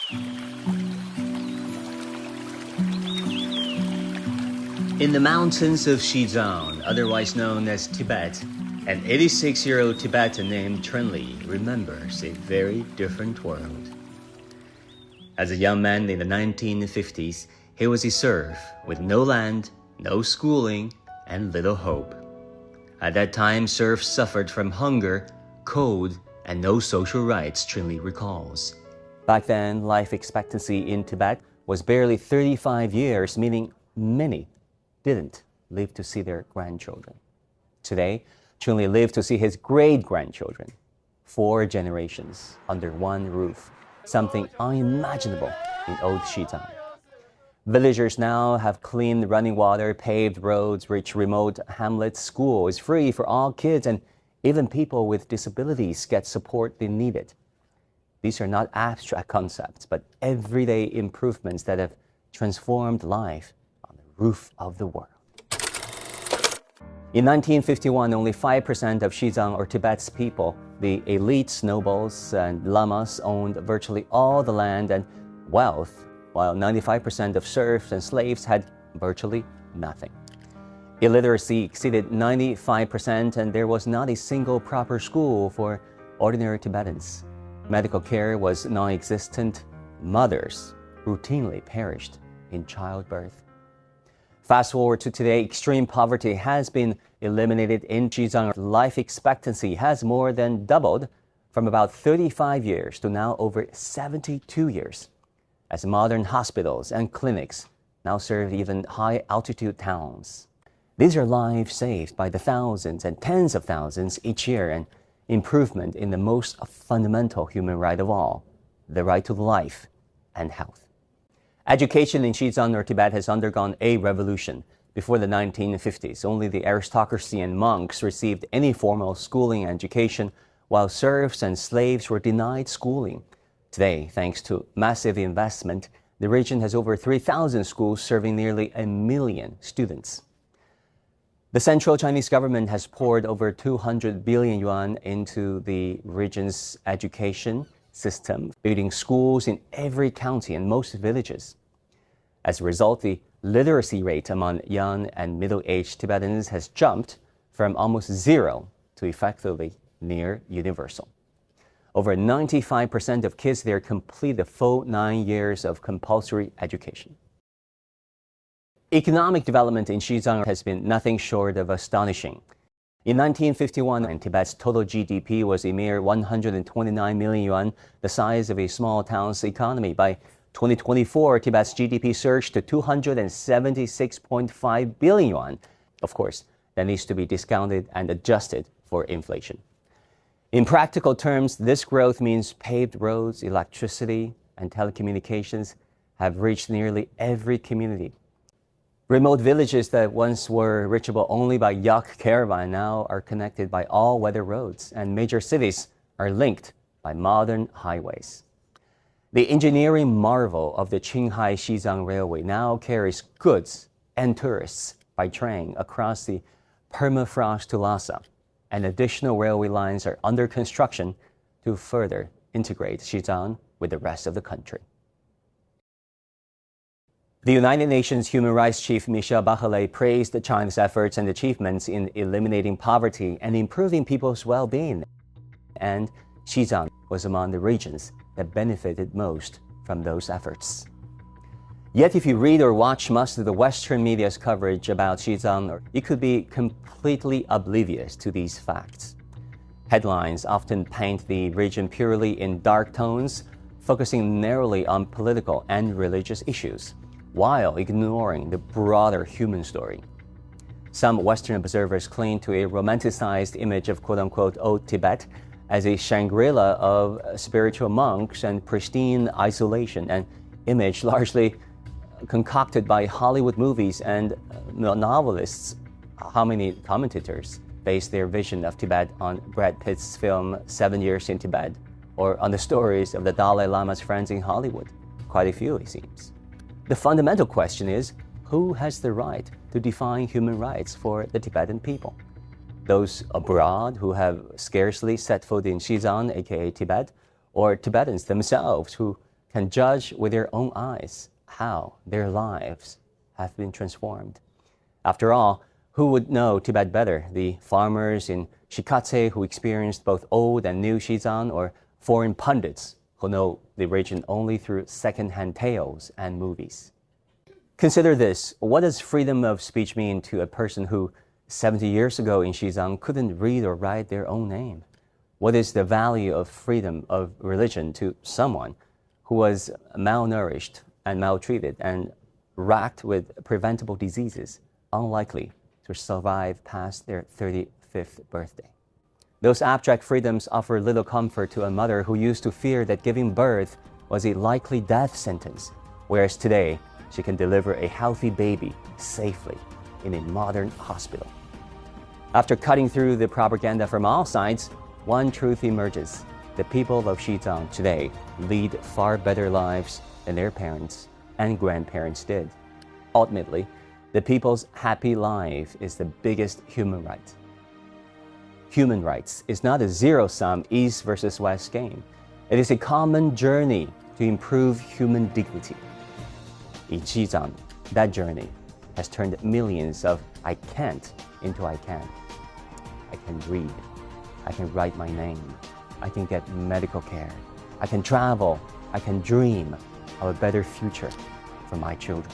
In the mountains of Xizang, otherwise known as Tibet, an 86-year-old Tibetan named Chunli remembers a very different world. As a young man in the 1950s, he was a serf with no land, no schooling, and little hope. At that time, serfs suffered from hunger, cold, and no social rights, Chunli recalls. Back then, life expectancy in Tibet was barely 35 years, meaning many didn't live to see their grandchildren. Today, Chunli lived to see his great-grandchildren, 4 generations under one roof, something unimaginable in old Xizang. Villagers now have clean running water, paved roads, rich remote hamlets, school is free for all kids, and even people with disabilities get support they needed. These are not abstract concepts, but everyday improvements that have transformed life on the roof of the world. In 1951, only 5% of Xizang or Tibet's people, the elites, nobles, and lamas, owned virtually all the land and wealth, while 95% of serfs and slaves had virtually nothing. Illiteracy exceeded 95%, and there was not a single proper school for ordinary Tibetans. Medical care was non-existent. Mothers routinely perished in childbirth. Fast forward to today, extreme poverty has been eliminated in Xizang. Life expectancy has more than doubled from about 35 years to now over 72 years, as modern hospitals and clinics now serve even high-altitude towns. These are lives saved by the thousands and tens of thousands each year, and improvement in the most fundamental human right of all, the right to life and health. Education in Xizang or Tibet has undergone a revolution. Before the 1950s, only the aristocracy and monks received any formal schooling and education, while serfs and slaves were denied schooling. Today, thanks to massive investment, the region has over 3,000 schools serving nearly 1 million students. The central Chinese government has poured over 200 billion yuan into the region's education system, building schools in every county and most villages. As a result, the literacy rate among young and middle-aged Tibetans has jumped from almost zero to effectively near universal. Over 95% of kids there complete the full 9 years of compulsory education. Economic development in Xizang has been nothing short of astonishing. In 1951, Tibet's total GDP was a mere 129 million yuan, the size of a small town's economy. By 2024, Tibet's GDP surged to 276.5 billion yuan. Of course, that needs to be discounted and adjusted for inflation. In practical terms, this growth means paved roads, electricity, and telecommunications have reached nearly every community. Remote villages that once were reachable only by yak caravan now are connected by all-weather roads, and major cities are linked by modern highways. The engineering marvel of the Qinghai-Xizang Railway now carries goods and tourists by train across the permafrost to Lhasa, and additional railway lines are under construction to further integrate Xizang with the rest of the country. The United Nations Human Rights Chief Michelle Bachelet praised China's efforts and achievements in eliminating poverty and improving people's well-being, and Xizang was among the regions that benefited most from those efforts. Yet if you read or watch most of the Western media's coverage about Xizang, you could be completely oblivious to these facts. Headlines often paint the region purely in dark tones, focusing narrowly on political and religious issues, while ignoring the broader human story. Some Western observers cling to a romanticized image of quote-unquote old Tibet as a Shangri-La of spiritual monks and pristine isolation, an image largely concocted by Hollywood movies and novelists. How many commentators base their vision of Tibet on Brad Pitt's film 7 Years in Tibet, or on the stories of the Dalai Lama's friends in Hollywood? Quite a few, it seems. The fundamental question is, who has the right to define human rights for the Tibetan people? Those abroad who have scarcely set foot in Xizang, aka Tibet, or Tibetans themselves who can judge with their own eyes how their lives have been transformed. After all, who would know Tibet better, the farmers in Shikatse who experienced both old and new Xizang, or foreign pundits who know the region only through second-hand tales and movies? Consider this: what does freedom of speech mean to a person who 70 years ago in Xizang couldn't read or write their own name? What is the value of freedom of religion to someone who was malnourished and maltreated and racked with preventable diseases, unlikely to survive past their 35th birthday? Those abstract freedoms offer little comfort to a mother who used to fear that giving birth was a likely death sentence, whereas today she can deliver a healthy baby safely in a modern hospital. After cutting through the propaganda from all sides, one truth emerges: the people of Xizang today lead far better lives than their parents and grandparents did. Ultimately, the people's happy life is the biggest human right. Human rights is not a zero-sum East versus West game. It is a common journey to improve human dignity. In Xizang, that journey has turned millions of I can't into I can. I can read. I can write my name. I can get medical care. I can travel. I can dream of a better future for my children.